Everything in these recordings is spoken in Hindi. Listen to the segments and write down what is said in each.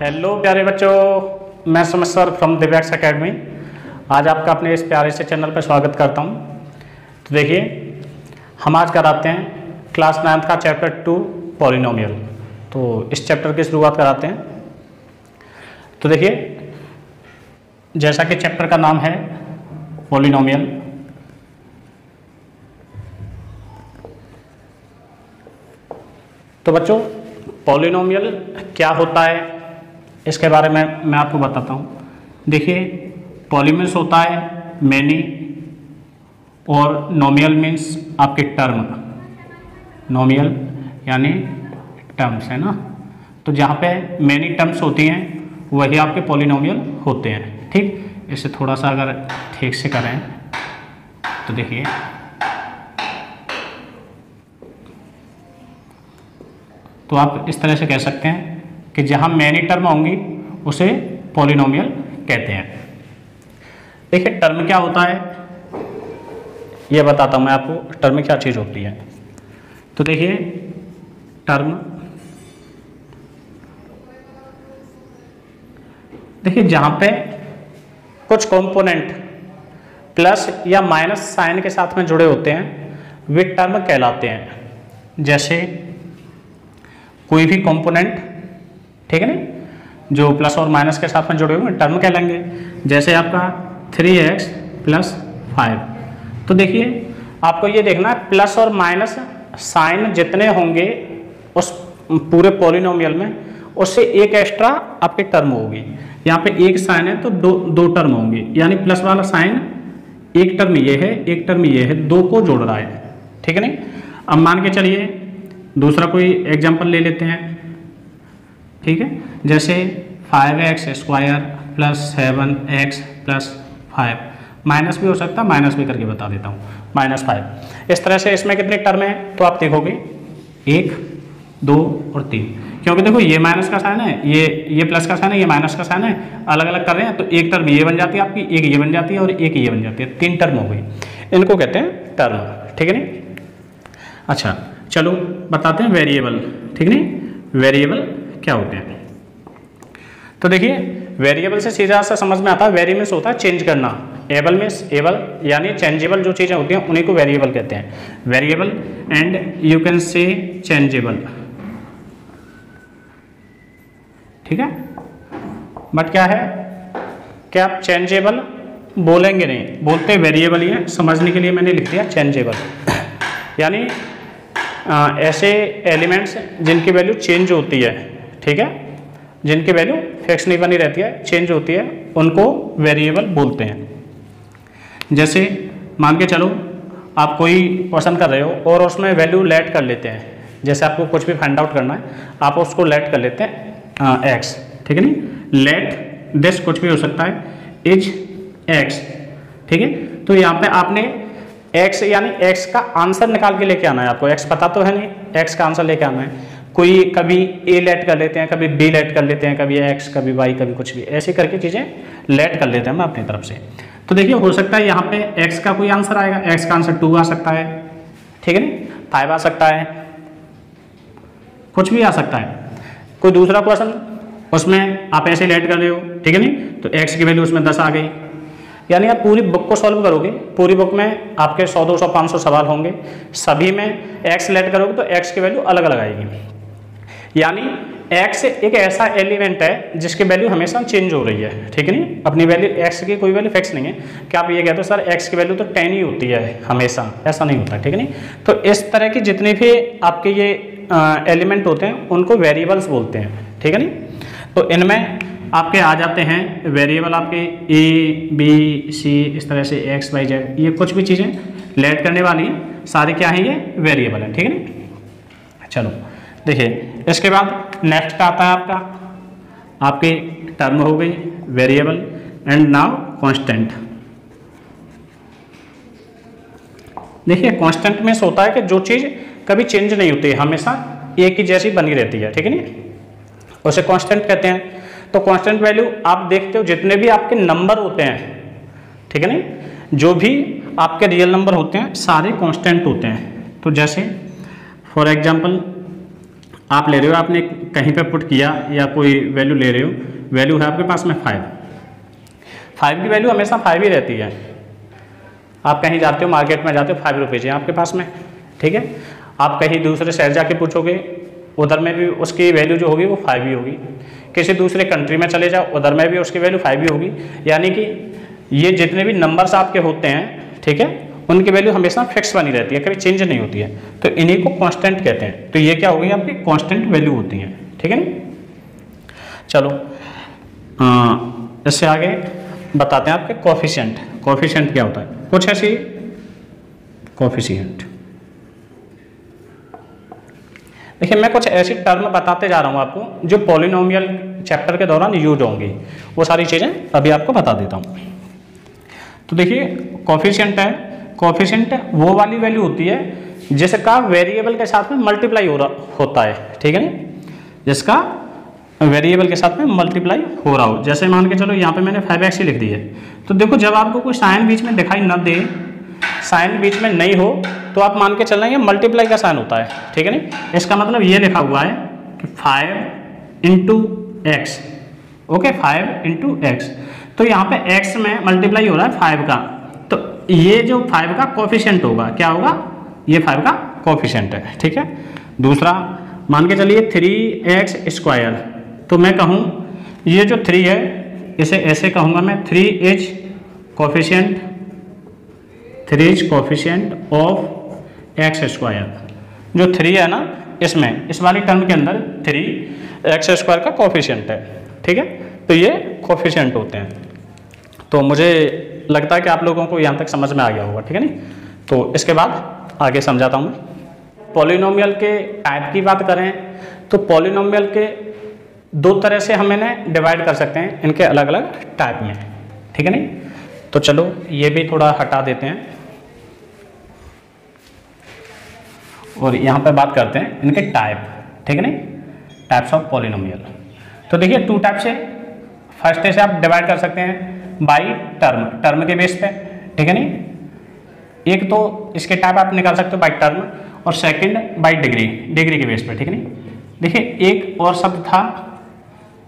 हेलो प्यारे बच्चों, मैं सुमित सर फ्रॉम दिव्याक्स एकेडमी। आज आपका अपने इस प्यारे से चैनल पर स्वागत करता हूं। तो देखिए, हम आज कराते हैं क्लास 9th का चैप्टर 2 पॉलिनोमियल। तो इस चैप्टर की शुरुआत कराते हैं। तो देखिए, जैसा कि चैप्टर का नाम है पॉलिनोमियल, तो बच्चों पॉलिनोमियल क्या होता है इसके बारे में मैं आपको बताता हूँ। देखिए, पॉलीमियल्स होता है मैनी और नोमियल मीन्स आपके टर्म, नोमियल यानी टर्म्स है ना। तो जहाँ पे मैनी टर्म्स होती हैं वही आपके पॉलिनोमियल होते हैं। ठीक, इसे थोड़ा सा अगर ठीक से करें तो देखिए, तो आप इस तरह से कह सकते हैं कि जहाँ मैनी टर्म होंगी उसे पॉलिनोमियल कहते हैं। देखिए, टर्म क्या होता है ये बताता हूँ मैं आपको, टर्म क्या चीज़ होती है। तो देखिए, टर्म, देखिए जहाँ पे कुछ कंपोनेंट प्लस या माइनस साइन के साथ में जुड़े होते हैं वे टर्म कहलाते हैं। जैसे कोई भी कंपोनेंट, ठीक है ना, जो प्लस और माइनस के साथ में जुड़े हुए टर्म कहलाएंगे। जैसे आपका 3x + 5। तो देखिए, आपको ये देखना है प्लस और माइनस साइन जितने होंगे उस पूरे पॉलिनोमियल में, उससे एक एक्स्ट्रा आपकी टर्म होगी। यहाँ पे एक साइन है तो दो टर्म होंगी, यानी प्लस वाला साइन एक टर्म ये है, एक टर्म ये है, दो को जोड़ रहा है। ठीक है ना। अब मान के चलिए दूसरा कोई एग्जांपल ले लेते हैं। ठीक है, जैसे 5x² + 7x + 5, माइनस भी हो सकता है, माइनस भी करके बता देता हूँ, -5। इस तरह से इसमें कितने टर्म है तो आप देखोगे 1, 2 और 3। क्योंकि देखो, ये माइनस का साइन है, ये प्लस का साइन है, ये माइनस का साइन है, अलग अलग कर रहे हैं। तो एक टर्म ये बन जाती है आपकी, एक ये बन जाती है और एक ये बन जाती है। 3 टर्म हो गई, इनको कहते हैं टर्म। ठीक है ना। अच्छा, चलो बताते हैं वेरिएबल। ठीक है ना, वेरिएबल क्या होते हैं। तो देखिए, वेरिएबल से सीधा सा समझ में आता है, वेरी मीन्स होता है चेंज करना, एबल मीन्स एबल यानी चेंजेबल जो चीज़ें होती हैं उन्हीं को वेरिएबल कहते हैं। Variable and you can say changeable. ठीक है, बट क्या है कि आप चेंजेबल बोलेंगे नहीं, बोलते वेरिएबल ही है। समझने के लिए मैंने लिख दिया चेंजेबल, यानी ऐसे एलिमेंट्स जिनकी वैल्यू चेंज होती है। ठीक है, जिनकी वैल्यू फिक्स नहीं बनी रहती है, चेंज होती है, उनको वेरिएबल बोलते हैं। जैसे मान के चलो आप कोई क्वेश्चन कर रहे हो और उसमें वैल्यू लेट कर लेते हैं। जैसे आपको कुछ भी फाइंड आउट करना है, आप उसको लेट कर लेते हैं x। ठीक है नी, लेट दिस कुछ भी हो सकता है, इज x। ठीक है, तो यहाँ पे आपने x यानी x का आंसर निकाल के लेके आना है आपको। x पता तो है नहीं, x का आंसर लेके आना है। कोई कभी a लेट कर लेते हैं, कभी b लेट कर लेते हैं, कभी x, कभी y, कभी कुछ भी, ऐसे करके चीज़ें लेट कर लेते हैं हम अपनी तरफ से। तो देखिए, हो सकता है यहाँ पे x का कोई आंसर आएगा, x का आंसर 2 आ सकता है। ठीक है ना, 5 आ सकता है, कुछ भी आ सकता है। कोई दूसरा क्वेश्चन उसमें आप ऐसे लेट कर रहे हो, ठीक है नहीं, तो x की वैल्यू उसमें 10 आ गई। यानी आप पूरी बुक को सॉल्व करोगे, पूरी बुक में आपके 100, 200, 500 सवाल होंगे, सभी में x लेट करोगे तो x की वैल्यू अलग अलग आएगी। यानी x एक ऐसा एलिमेंट है जिसकी वैल्यू हमेशा चेंज हो रही है। ठीक है नहीं, अपनी वैल्यू x की कोई वैल्यू फिक्स नहीं है कि आप ये कहते हो सर x की वैल्यू तो 10 ही होती है हमेशा, ऐसा नहीं होता। ठीक है नहीं, तो इस तरह की जितने भी आपके ये एलिमेंट होते हैं उनको वेरिएबल्स बोलते हैं। ठीक है नहीं, तो इनमें आपके आ जाते हैं वेरिएबल आपके a, b, c, इस तरह से x, y, z, ये कुछ भी चीज़ें लेट करने वाली हैं, सारी क्या है, ये वेरिएबल है। ठीक है ना। चलो देखिए, इसके बाद नेक्स्ट आता है आपकी टर्म हो गई वेरिएबल एंड नाउ कांस्टेंट। देखिए, कांस्टेंट में होता है कि जो चीज़ कभी चेंज नहीं होती है, हमेशा एक ही जैसी बनी रहती है। ठीक है ना, उसे कांस्टेंट कहते हैं। तो कांस्टेंट वैल्यू आप देखते हो जितने भी आपके नंबर होते हैं, ठीक है ना, जो भी आपके रियल नंबर होते हैं सारे कांस्टेंट होते हैं। तो जैसे फॉर एग्जांपल आप ले रहे हो, आपने कहीं पे पुट किया या कोई वैल्यू ले रहे हो, वैल्यू है आपके पास में 5 की वैल्यू हमेशा 5 ही रहती है। आप कहीं जाते हो, मार्केट में जाते हो, 5 रुपीज़ है आपके पास में, ठीक है। आप कहीं दूसरे शहर जाके पूछोगे, उधर में भी उसकी वैल्यू जो होगी वो 5 ही होगी। किसी दूसरे कंट्री में चले जाओ, उधर में भी उसकी वैल्यू 5 ही होगी। यानी कि ये जितने भी नंबर्स आपके होते हैं, ठीक है, उनकी वैल्यू हमेशा फिक्स बनी रहती है, कभी चेंज नहीं होती है। तो इन्हीं को कांस्टेंट कहते हैं। तो ये क्या होगी, आपकी कांस्टेंट वैल्यू होती है, ठीक है नहीं। चलो इससे आगे बताते हैं आपके कोफिशिएंट। कोफिशिएंट क्या होता है, कुछ ऐसी कोफिशिएंट। देखिए मैं कुछ ऐसी टर्म बताते जा रहा हूँ आपको जो पॉलिनोमियल चैप्टर के दौरान यूज होंगी, वो सारी चीज़ें अभी आपको बता देता हूँ। तो देखिए कोफिशिएंट है, कोफिशिएंट वो वाली वैल्यू होती है जिसका वेरिएबल के साथ में मल्टीप्लाई होता है, ठीक है नहीं, जिसका वेरिएबल के साथ में मल्टीप्लाई हो रहा हो। जैसे मान के चलो यहाँ पे मैंने 5x ही लिख दी है, तो देखो जब आपको कोई साइन बीच में दिखाई न दे, साइन बीच में नहीं हो, तो आप मान के चल रहे हैं मल्टीप्लाई का साइन होता है, ठीक है नहीं। इसका मतलब ये लिखा हुआ है कि 5 into x, okay 5 into x. तो यहाँ पे x में मल्टीप्लाई हो रहा है 5 का, तो ये जो 5 का कोफिशिएंट होगा, क्या होगा, ये 5 का कोफिशिएंट है, ठीक है। दूसरा मान के चलिए 3x², तो मैं कहूँ ये जो 3 है इसे ऐसे कहूँगा मैं 3 कोफिशिएंट ऑफ x²। जो 3 है ना, इसमें इस वाली टर्म के अंदर 3x² का कोफिशिएंट है, ठीक है। तो ये कोफिशिएंट होते हैं। तो मुझे लगता है कि आप लोगों को यहाँ तक समझ में आ गया होगा, ठीक है नहीं। तो इसके बाद आगे समझाता हूँ मैं। पॉलिनोमियल के टाइप की बात करें तो पॉलिनोमियल के 2 तरह से हम इन्हें डिवाइड कर सकते हैं, इनके अलग अलग टाइप में, ठीक है नहीं। तो चलो ये भी थोड़ा हटा देते हैं और यहाँ पे बात करते हैं इनके टाइप, ठीक है नहीं, टाइप्स ऑफ पॉलिनोमियल। तो देखिए 2 टाइप से, फर्स्ट से आप डिवाइड कर सकते हैं बाई टर्म, टर्म के बेस पे, ठीक है नहीं। एक तो इसके टाइप आप निकाल सकते हो बाई टर्म, और सेकंड बाई डिग्री, डिग्री के बेस पे, ठीक है नहीं। देखिए एक और शब्द था,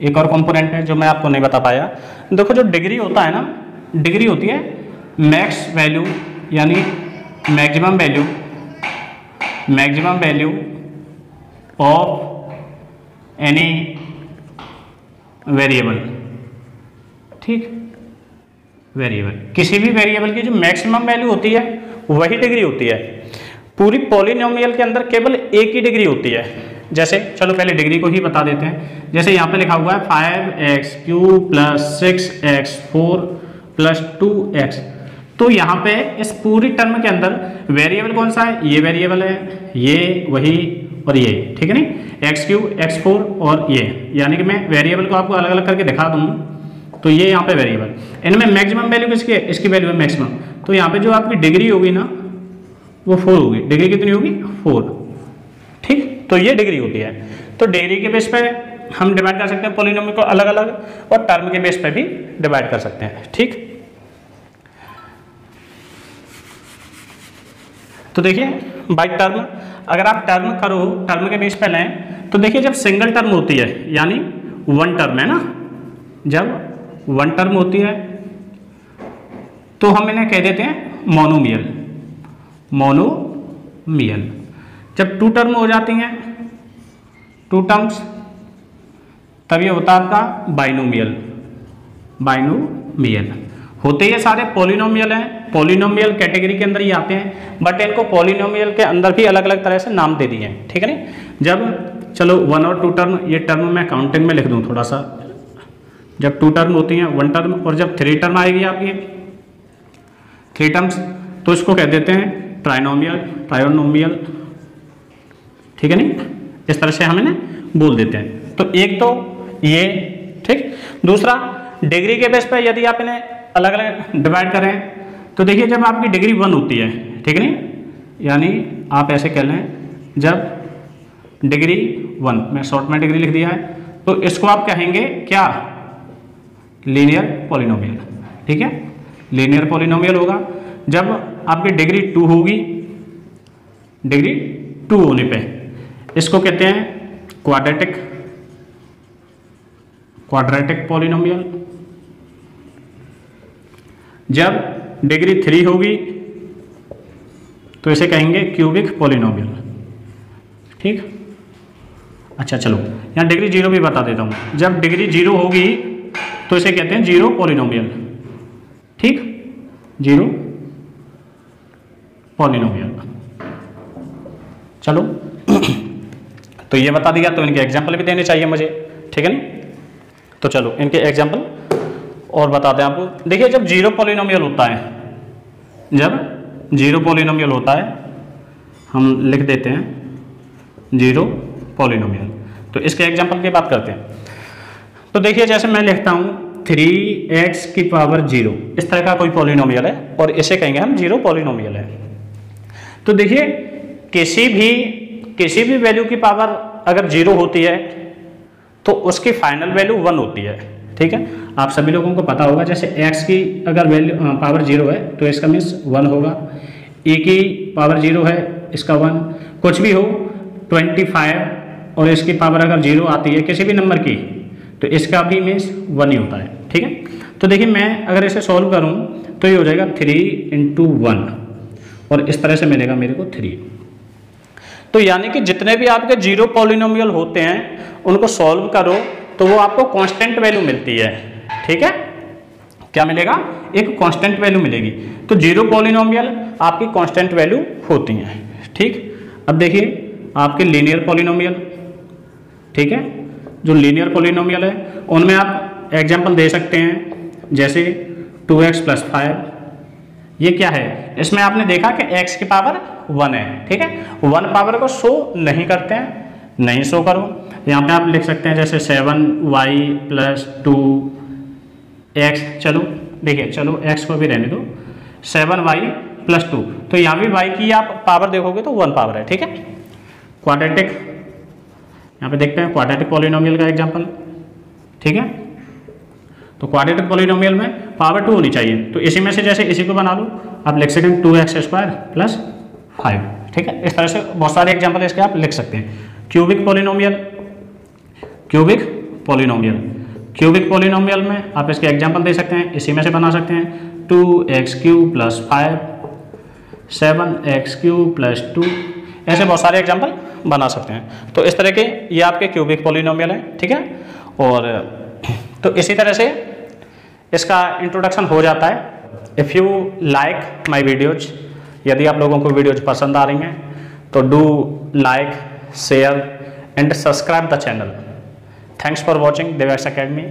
एक और कंपोनेंट है जो मैं आपको नहीं बता पाया। देखो जो डिग्री होता है ना, डिग्री होती है मैक्स वैल्यू, यानी maximum value of any variable, ठीक, वेरिएबल, किसी भी वेरिएबल की जो मैक्सिमम वैल्यू होती है वही डिग्री होती है। पूरी पॉलिनोमियल के अंदर केवल एक ही डिग्री होती है। जैसे चलो पहले डिग्री को ही बता देते हैं। जैसे यहाँ पे लिखा हुआ है 5x³ + 6x4 + 2x, तो यहाँ पे इस पूरी टर्म के अंदर वेरिएबल कौन सा है, ये वेरिएबल है, ये वही और ये, ठीक है नहीं, x3 x4 और ये, यानी कि मैं वेरिएबल को आपको अलग अलग करके दिखा दूँ। तो ये यहाँ पे वेरिएबल, इनमें मैक्सिमम वैल्यू किसकी है, इसकी वैल्यू है मैक्सिमम। तो यहाँ पे जो आपकी डिग्री होगी ना वो 4 होगी। डिग्री कितनी होगी, 4, ठीक। तो ये डिग्री होती है। तो डिग्री के बेस पे हम डिवाइड कर सकते हैं पॉलिनोमियल को अलग अलग, और टर्म के बेस पे भी डिवाइड कर सकते हैं, ठीक। तो देखिए बाई टर्म, अगर आप टर्म करो, टर्म के बेस पे लें, तो देखिए जब सिंगल टर्म होती है, यानी 1 टर्म है ना, जब 1 टर्म होती है तो हम इन्हें कह देते हैं मोनोमियल, मोनोमियल। जब 2 टर्म हो जाती हैं, 2 टर्म्स, तब ये होता है आपका बाइनोमियल, बाइनोमियल। होते ये सारे पॉलिनोमियल हैं, पॉलिनोमियल कैटेगरी के अंदर ही आते हैं, बट इनको पॉलिनोमियल के अंदर भी अलग अलग तरह से नाम दे दिए हैं, ठीक है नहीं। जब चलो 1 और 2 टर्म, ये टर्म मैं काउंटिंग में लिख दूँ थोड़ा सा, जब 2 टर्म होती हैं 1 टर्म, और जब 3 टर्म आएगी आपकी 3 टर्म्स, तो इसको कह देते हैं ट्राइनोमियल, ठीक है नहीं। इस तरह से हम इन्हें बोल देते हैं। तो एक तो ये, ठीक। दूसरा डिग्री के बेस पे यदि आप इन्हें अलग अलग डिवाइड करें, तो देखिए जब आपकी डिग्री 1 होती है, ठीक नहीं, यानी आप ऐसे कह लें जब डिग्री 1, मैं शॉर्ट में डिग्री लिख दिया है, तो इसको आप कहेंगे क्या, लीनियर पॉलिनोमियल, ठीक है, लीनियर पॉलिनोमियल होगा। जब आपकी डिग्री 2 होगी, डिग्री 2 होने पे इसको कहते हैं क्वाड्रेटिक पॉलिनोमियल। जब डिग्री 3 होगी तो इसे कहेंगे क्यूबिक पॉलिनोमियल। ठीक, अच्छा चलो यहाँ डिग्री 0 भी बता देता हूँ। जब डिग्री 0 होगी तो इसे कहते हैं जीरो पॉलिनोमियल। ठीक, जीरो पॉलिनोमियल। चलो तो ये बता दिया, तो इनके एग्जाम्पल भी देने चाहिए मुझे, ठीक है नहीं। तो चलो इनके एग्जाम्पल और बता दें आपको। देखिए जब जीरो पॉलिनोमियल होता है, जब जीरो पॉलिनोमियल होता है हम लिख देते हैं जीरो पॉलिनोमियल। तो इसके एग्जाम्पल की बात करते हैं। तो देखिए जैसे मैं लिखता हूँ 3x की पावर 0, इस तरह का कोई पॉलिनोमियल है और इसे कहेंगे हम जीरो पॉलिनोमियल है। तो देखिए किसी भी वैल्यू की पावर अगर 0 होती है तो उसकी फाइनल वैल्यू 1 होती है। ठीक है, आप सभी लोगों को पता होगा जैसे x की अगर वैल्यू पावर 0 है तो इसका मीन्स 1 होगा, e की पावर 0 है इसका 1, कुछ भी हो 25 और इसकी पावर अगर 0 आती है किसी भी नंबर की तो इसका भी मीन्स 1 ही होता है। ठीक है, तो देखिए मैं अगर इसे सॉल्व करूं तो ये हो जाएगा 3 × 1 और इस तरह से मिलेगा मेरे को 3। तो यानी कि जितने भी आपके जीरो पॉलिनोमियल होते हैं उनको सॉल्व करो तो वो आपको कांस्टेंट वैल्यू मिलती है। ठीक है, क्या मिलेगा, एक कांस्टेंट वैल्यू मिलेगी। तो जीरो पॉलिनोमियल आपकी कांस्टेंट वैल्यू होती हैं। ठीक, अब देखिए आपके लीनियर पॉलिनोमियल, ठीक है, जो लीनियर पॉलिनोमियल है उनमें आप एग्जांपल दे सकते हैं जैसे 2x + 5। ये क्या है, इसमें आपने देखा कि x की पावर 1 है। ठीक है, 1 पावर को शो नहीं करते हैं, नहीं शो करो। यहाँ पे आप लिख सकते हैं जैसे 7y + 2x। चलो देखिए, चलो x को भी रहने दो, 7y + 2। तो यहाँ भी y की आप पावर देखोगे तो 1 पावर है। ठीक है, क्वाड्रेटिक, यहाँ पे देखते हैं क्वाड्रेटिक पॉलिनोमियल का एग्जांपल। ठीक है, तो क्वाड्रेटिक पॉलिनोमियल में पावर 2 होनी चाहिए। तो इसी में से जैसे इसी को बना लो, आप लिख सकते हैं 2x² + 5। ठीक है, इस तरह से बहुत सारे एग्जांपल इसके आप लिख सकते हैं। क्यूबिक पॉलिनोमियल, क्यूबिक पॉलिनोमियल में आप इसके एग्जांपल दे सकते हैं, इसी में से बना सकते हैं 2x³ + 5, 7x³ + 2। ऐसे बहुत सारे एग्जांपल बना सकते हैं। तो इस तरह के ये आपके क्यूबिक पॉलिनोमियल हैं। ठीक है, और तो इसी तरह से इसका इंट्रोडक्शन हो जाता है। If you like my videos, यदि आप लोगों को वीडियोज पसंद आ रही हैं तो do like, share and subscribe the channel. Thanks for watching देवैक्स अकेडमी।